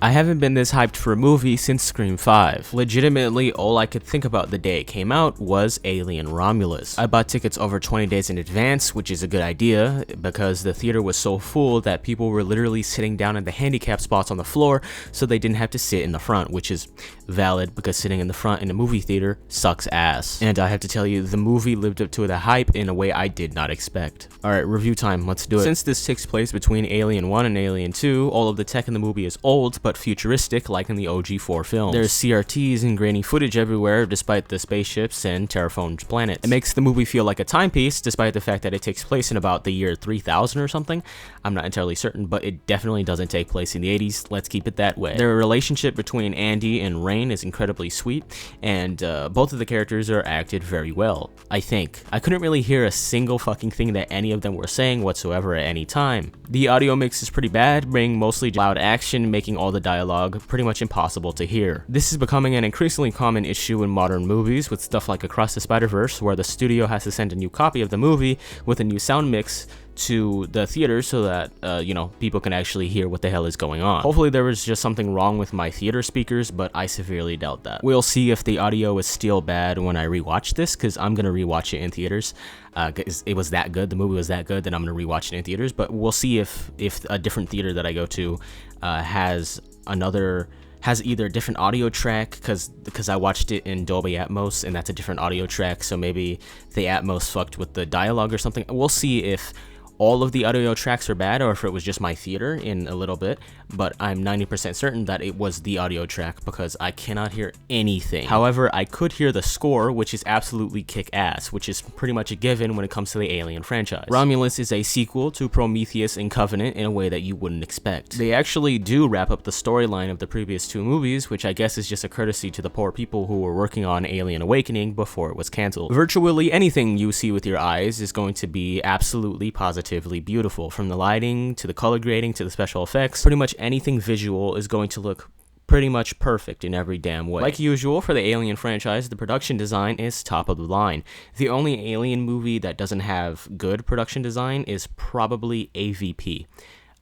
I haven't been this hyped for a movie since Scream 5. Legitimately, all I could think about the day it came out was Alien Romulus. I bought tickets over 20 days in advance, which is a good idea because the theater was so full that people were literally sitting down in the handicap spots on the floor so they didn't have to sit in the front, which is valid because sitting in the front in a movie theater sucks ass. And I have to tell you, the movie lived up to the hype in a way I did not expect. Alright, review time, let's do it. Since this takes place between Alien 1 and Alien 2, all of the tech in the movie is old but futuristic like in the OG4 films. There's CRTs and grainy footage everywhere despite the spaceships and terraformed planets. It makes the movie feel like a timepiece despite the fact that it takes place in about the year 3000 or something. I'm not entirely certain, but it definitely doesn't take place in the 80s. Let's keep it that way. Their relationship between Andy and Rain is incredibly sweet, and both of the characters are acted very well, I think. I couldn't really hear a single fucking thing that any of them were saying whatsoever at any time. The audio mix is pretty bad, bringing mostly loud action, making all the dialogue pretty much impossible to hear. This is becoming an increasingly common issue in modern movies with stuff like Across the Spider-Verse, where the studio has to send a new copy of the movie with a new sound mix to the theater so that, people can actually hear what the hell is going on. Hopefully there was just something wrong with my theater speakers, but I severely doubt that. We'll see if the audio is still bad when I rewatch this, because I'm going to rewatch it in theaters. It was that good, the movie was that good, then I'm going to rewatch it in theaters, but we'll see if a different theater that I go to has either a different audio track, because I watched it in Dolby Atmos and that's a different audio track, so maybe the Atmos fucked with the dialogue or something. We'll see if all of the audio tracks are bad or if it was just my theater in a little bit, but I'm 90% certain that it was the audio track because I cannot hear anything. However, I could hear the score, which is absolutely kick-ass, which is pretty much a given when it comes to the Alien franchise. Romulus is a sequel to Prometheus and Covenant in a way that you wouldn't expect. They actually do wrap up the storyline of the previous two movies, which I guess is just a courtesy to the poor people who were working on Alien Awakening before it was canceled. Virtually anything you see with your eyes is going to be absolutely positively beautiful, from the lighting to the color grading to the special effects. Pretty much anything visual is going to look pretty much perfect in every damn way. Like usual for the Alien franchise, the production design is top of the line. The only Alien movie that doesn't have good production design is probably AVP.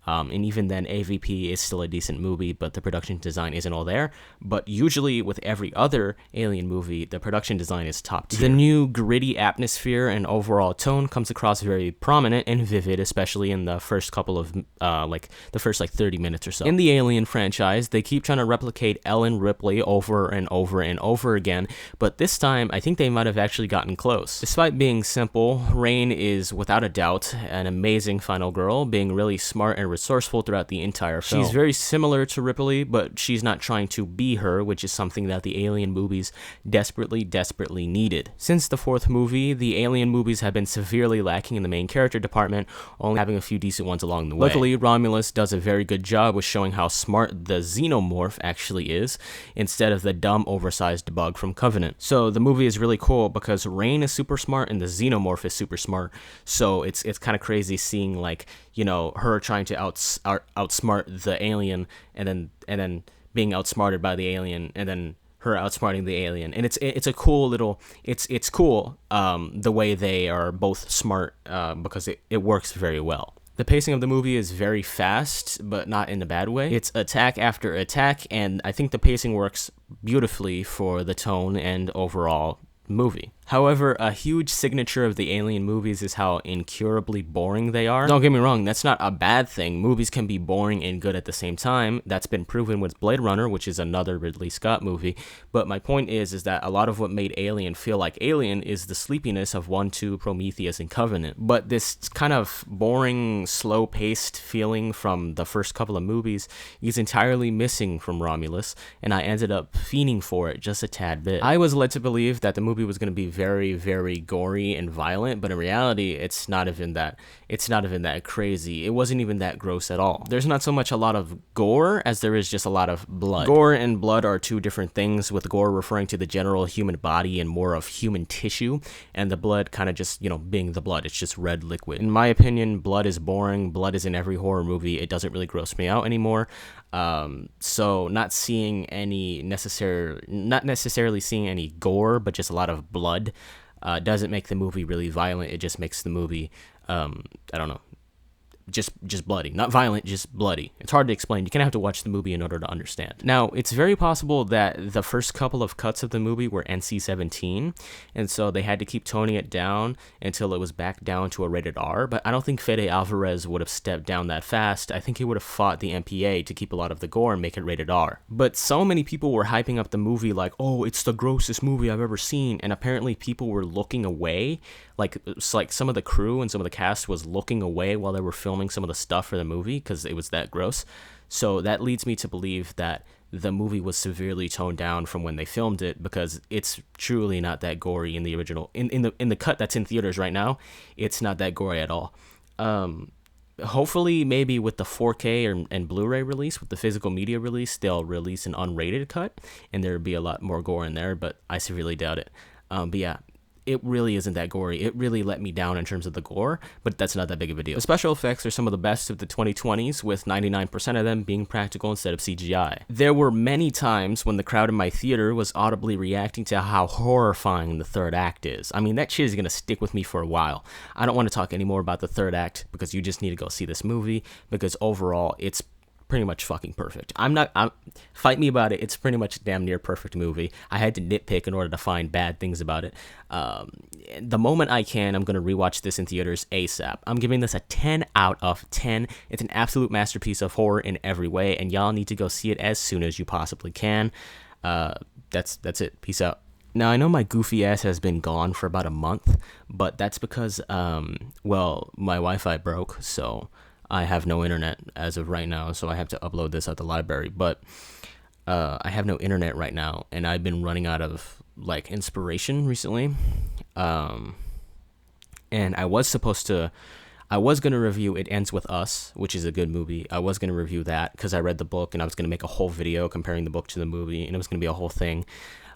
And even then, AVP is still a decent movie, but the production design isn't all there. But usually with every other Alien movie, the production design is top tier. The new gritty atmosphere and overall tone comes across very prominent and vivid, especially in the first couple of, the first 30 minutes or so. In the Alien franchise, they keep trying to replicate Ellen Ripley over and over and over again, but this time, I think they might have actually gotten close. Despite being simple, Rain is without a doubt an amazing final girl, being really smart and resourceful throughout the entire film. She's very similar to Ripley, but she's not trying to be her, which is something that the Alien movies desperately needed. Since the fourth movie, the Alien movies have been severely lacking in the main character department, only having a few decent ones along the way. Luckily, Romulus does a very good job with showing how smart the xenomorph actually is, instead of the dumb, oversized bug from Covenant. So the movie is really cool because Rain is super smart and the xenomorph is super smart, so it's kind of crazy seeing her trying to outsmart the alien and then being outsmarted by the alien and then her outsmarting the alien. And it's a cool little, it's cool the way they are both smart because it works very well. The pacing of the movie is very fast, but not in a bad way. It's attack after attack, and I think the pacing works beautifully for the tone and overall movie. However, a huge signature of the Alien movies is how incurably boring they are. Don't get me wrong, that's not a bad thing. Movies can be boring and good at the same time. That's been proven with Blade Runner, which is another Ridley Scott movie. But my point is that a lot of what made Alien feel like Alien is the sleepiness of 1, 2, Prometheus, and Covenant. But this kind of boring, slow-paced feeling from the first couple of movies is entirely missing from Romulus, and I ended up fiending for it just a tad bit. I was led to believe that the movie was going to be very, very gory and violent, but in reality, it's not even that crazy. It wasn't even that gross at all. There's not so much a lot of gore as there is just a lot of blood. Gore and blood are two different things, with gore referring to the general human body and more of human tissue, and the blood kind of just, being the blood. It's just red liquid. In my opinion, blood is boring. Blood is in every horror movie. It doesn't really gross me out anymore. So not necessarily seeing any gore, but just a lot of blood doesn't make the movie really violent. It just makes the movie, just bloody, not violent, just bloody. It's hard to explain. You kind of have to watch the movie in order to understand. Now, it's very possible that the first couple of cuts of the movie were NC-17, and so they had to keep toning it down until it was back down to a rated R, but I don't think Fede Alvarez would have stepped down that fast. I think he would have fought the MPA to keep a lot of the gore and make it rated R. But so many people were hyping up the movie like, oh, it's the grossest movie I've ever seen, and apparently people were looking away. Like, it's like some of the crew and some of the cast was looking away while they were filming some of the stuff for the movie because it was that gross. So that leads me to believe that the movie was severely toned down from when they filmed it, because it's truly not that gory in the original. In the cut that's in theaters right now, it's not that gory at all. Hopefully, maybe with the 4K and Blu-ray release, with the physical media release, they'll release an unrated cut, and there'll be a lot more gore in there, but I severely doubt it. But yeah, it really isn't that gory. It really let me down in terms of the gore, but that's not that big of a deal. The special effects are some of the best of the 2020s, with 99% of them being practical instead of CGI. There were many times when the crowd in my theater was audibly reacting to how horrifying the third act is. I mean, that shit is gonna stick with me for a while. I don't want to talk anymore about the third act, because you just need to go see this movie, because overall, it's pretty much fucking perfect. Fight me about it. It's pretty much a damn near perfect movie. I had to nitpick in order to find bad things about it. The moment I can, I'm going to rewatch this in theaters ASAP. I'm giving this a 10 out of 10. It's an absolute masterpiece of horror in every way, and y'all need to go see it as soon as you possibly can. That's it. Peace out. Now, I know my goofy ass has been gone for about a month, but that's because, well, my Wi-Fi broke, so I have no internet as of right now, so I have to upload this at the library. But I have no internet right now, and I've been running out of like inspiration recently. And I was gonna review It Ends With Us, which is a good movie. I was gonna review that because I read the book, and I was gonna make a whole video comparing the book to the movie, and it was gonna be a whole thing.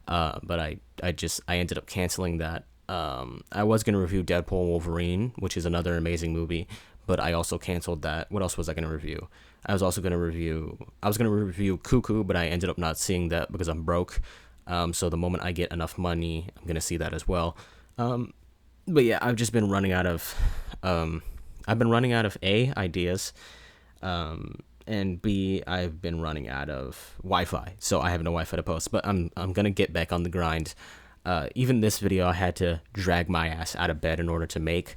But I ended up canceling that. I was gonna review Deadpool and Wolverine, which is another amazing movie, but I also canceled that. What else was I going to review? I was going to review Cuckoo, but I ended up not seeing that because I'm broke. So the moment I get enough money, I'm going to see that as well. But yeah, I've just been running out of, A, ideas, and B, I've been running out of Wi-Fi. So I have no Wi-Fi to post, but I'm going to get back on the grind. Even this video, I had to drag my ass out of bed in order to make,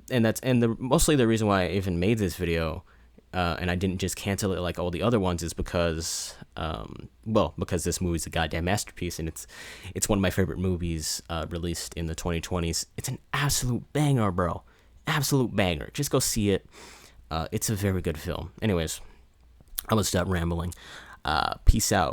mostly the reason why I even made this video, and I didn't just cancel it like all the other ones, is because, because this movie's a goddamn masterpiece, and it's one of my favorite movies released in the 2020s. It's an absolute banger, bro. Absolute banger. Just go see it. It's a very good film. Anyways, I'm gonna stop rambling. Peace out.